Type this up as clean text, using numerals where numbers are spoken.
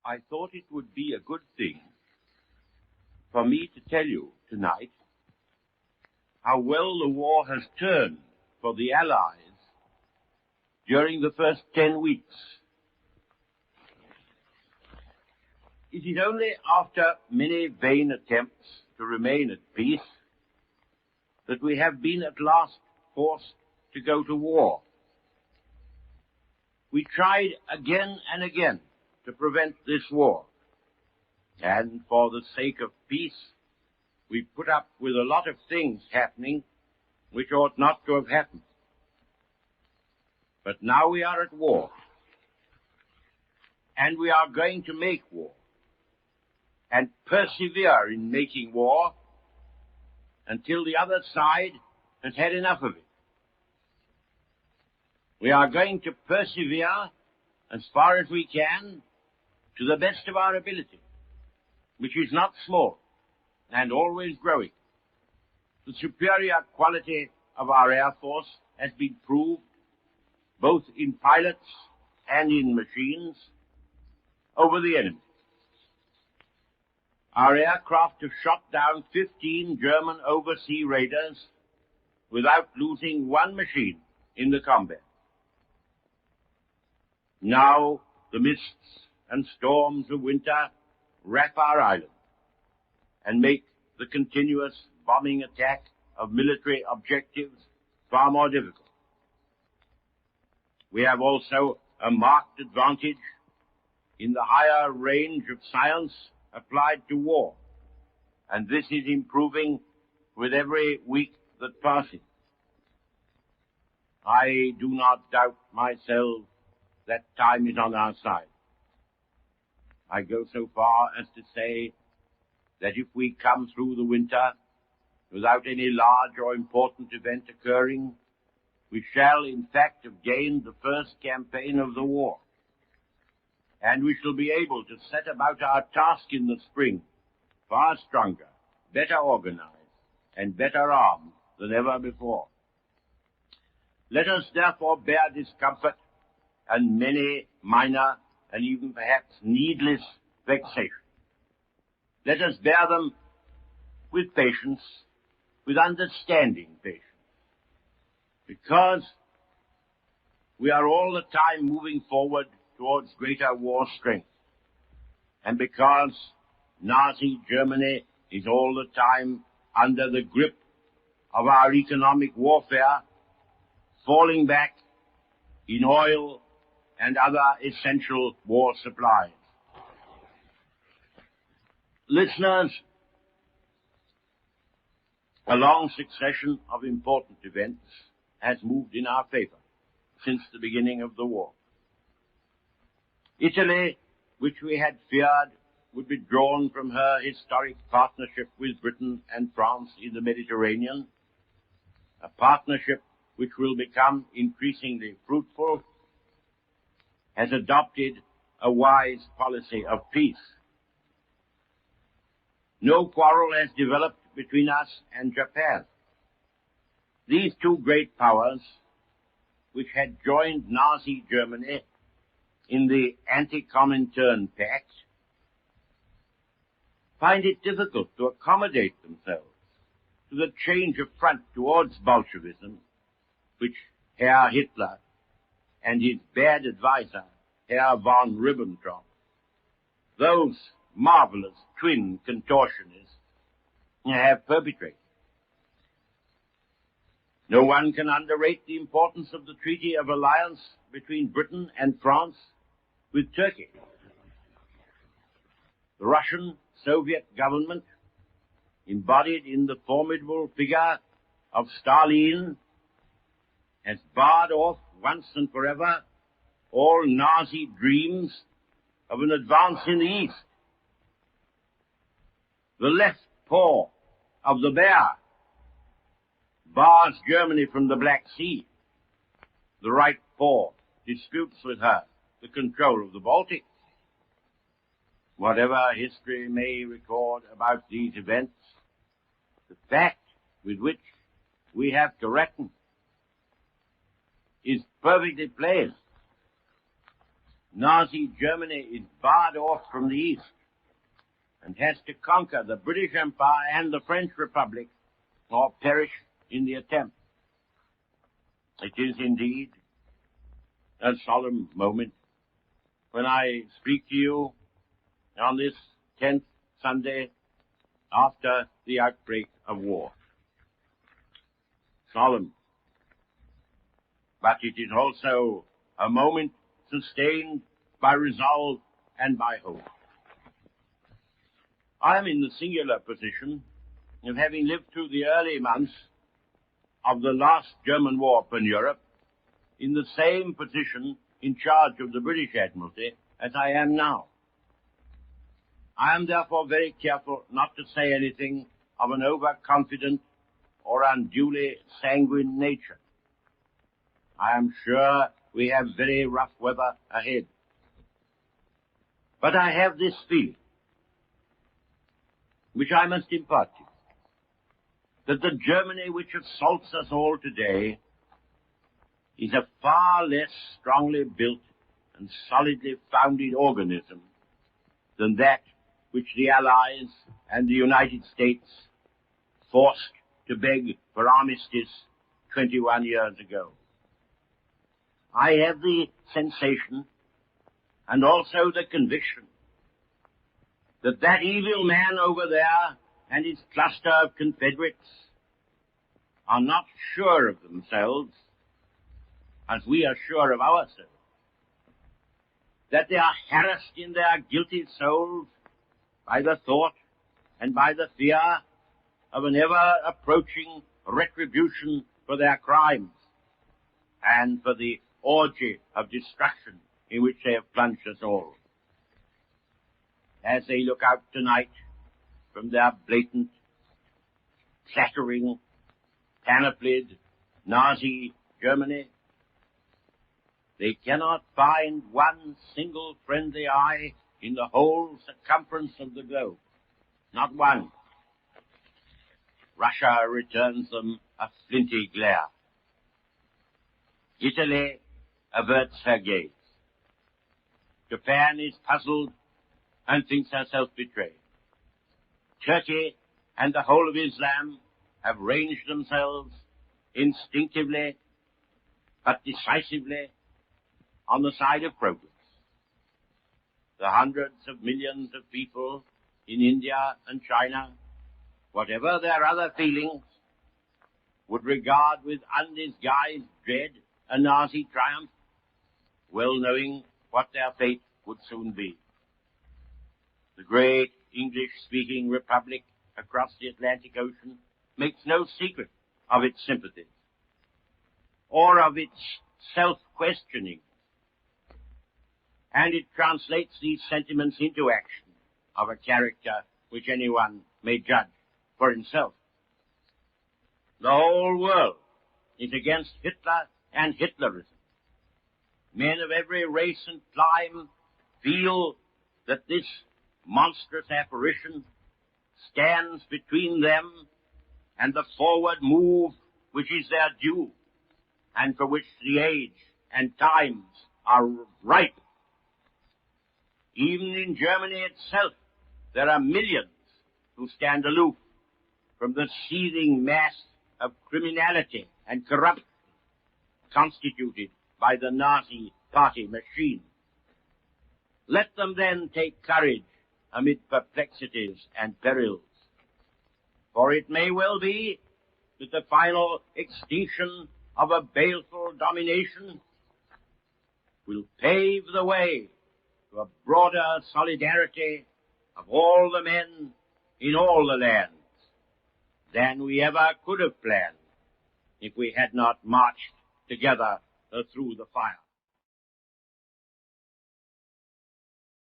I thought it would be a good thing for me to tell you tonight how well the war has turned for the Allies during the first 10 weeks. It is only after many vain attempts to remain at peace that we have been at last forced to go to war. We tried again and again to prevent this war, and for the sake of peace, we put up with a lot of things happening which ought not to have happened. But now we are at war, and we are going to make war, and persevere in making war until the other side has had enough of it. We are going to persevere as far as we can to the best of our ability, which is not small and always growing. The superior quality of our Air Force has been proved both in pilots and in machines over the enemy. Our aircraft have shot down 15 German oversea raiders without losing one machine in the combat. Now the mists and storms of winter wrap our island and make the continuous bombing attack of military objectives far more difficult. We have also a marked advantage in the higher range of science applied to war, and this is improving with every week that passes. I do not doubt myself that time is on our side. I go so far as to say that if we come through the winter without any large or important event occurring, we shall in fact have gained the first campaign of the war, and we shall be able to set about our task in the spring far stronger, better organized, and better armed than ever before. Let us therefore bear discomfort and many minor and even perhaps needless vexation. Let us bear them with patience, with understanding patience, because we are all the time moving forward towards greater war strength, and because Nazi Germany is all the time under the grip of our economic warfare, falling back in oil and other essential war supplies. Listeners, a long succession of important events has moved in our favor since the beginning of the war. Italy, which we had feared would be drawn from her historic partnership with Britain and France in the Mediterranean, a partnership which will become increasingly fruitful, has adopted a wise policy of peace. No quarrel has developed between us and Japan. These two great powers, which had joined Nazi Germany in the Anti-Comintern Pact, find it difficult to accommodate themselves to the change of front towards Bolshevism, which Herr Hitler and his bad advisor, Herr von Ribbentrop, those marvelous twin contortionists, have perpetrated. No one can underrate the importance of the Treaty of Alliance between Britain and France with Turkey. The Russian-Soviet government, embodied in the formidable figure of Stalin, has barred off once and forever all Nazi dreams of an advance in the East. The left paw of the bear bars Germany from the Black Sea. The right paw disputes with her the control of the Baltic. Whatever history may record about these events, the fact with which we have to reckon is perfectly plain. Nazi Germany is barred off from the east and has to conquer the British Empire and the French Republic or perish in the attempt. It is indeed a solemn moment when I speak to you on this 10th Sunday after the outbreak of war. Solemn. But it is also a moment sustained by resolve and by hope. I am in the singular position of having lived through the early months of the last German war upon Europe in the same position in charge of the British Admiralty as I am now. I am therefore very careful not to say anything of an overconfident or unduly sanguine nature. I am sure we have very rough weather ahead. But I have this feeling, which I must impart to you, that the Germany which assaults us all today is a far less strongly built and solidly founded organism than that which the Allies and the United States forced to beg for armistice 21 years ago. I have the sensation and also the conviction that that evil man over there and his cluster of confederates are not sure of themselves as we are sure of ourselves, that they are harassed in their guilty souls by the thought and by the fear of an ever-approaching retribution for their crimes and for the orgy of destruction in which they have plunged us all. As they look out tonight from their blatant, clattering, panoplied Nazi Germany, they cannot find one single friendly eye in the whole circumference of the globe. Not one. Russia returns them a flinty glare. Italy averts her gaze. Japan is puzzled and thinks herself betrayed. Turkey and the whole of Islam have ranged themselves instinctively but decisively on the side of progress. The hundreds of millions of people in India and China, whatever their other feelings, would regard with undisguised dread a Nazi triumph, well knowing what their fate would soon be. The great English-speaking republic across the Atlantic Ocean makes no secret of its sympathies or of its self-questioning, and it translates these sentiments into action of a character which anyone may judge for himself. The whole world is against Hitler and Hitlerism. Men of every race and clime feel that this monstrous apparition stands between them and the forward move which is their due and for which the age and times are ripe. Even in Germany itself, there are millions who stand aloof from the seething mass of criminality and corruption constituted by the Nazi party machine. Let them then take courage amid perplexities and perils, for it may well be that the final extinction of a baleful domination will pave the way to a broader solidarity of all the men in all the lands than we ever could have planned if we had not marched together through the fire.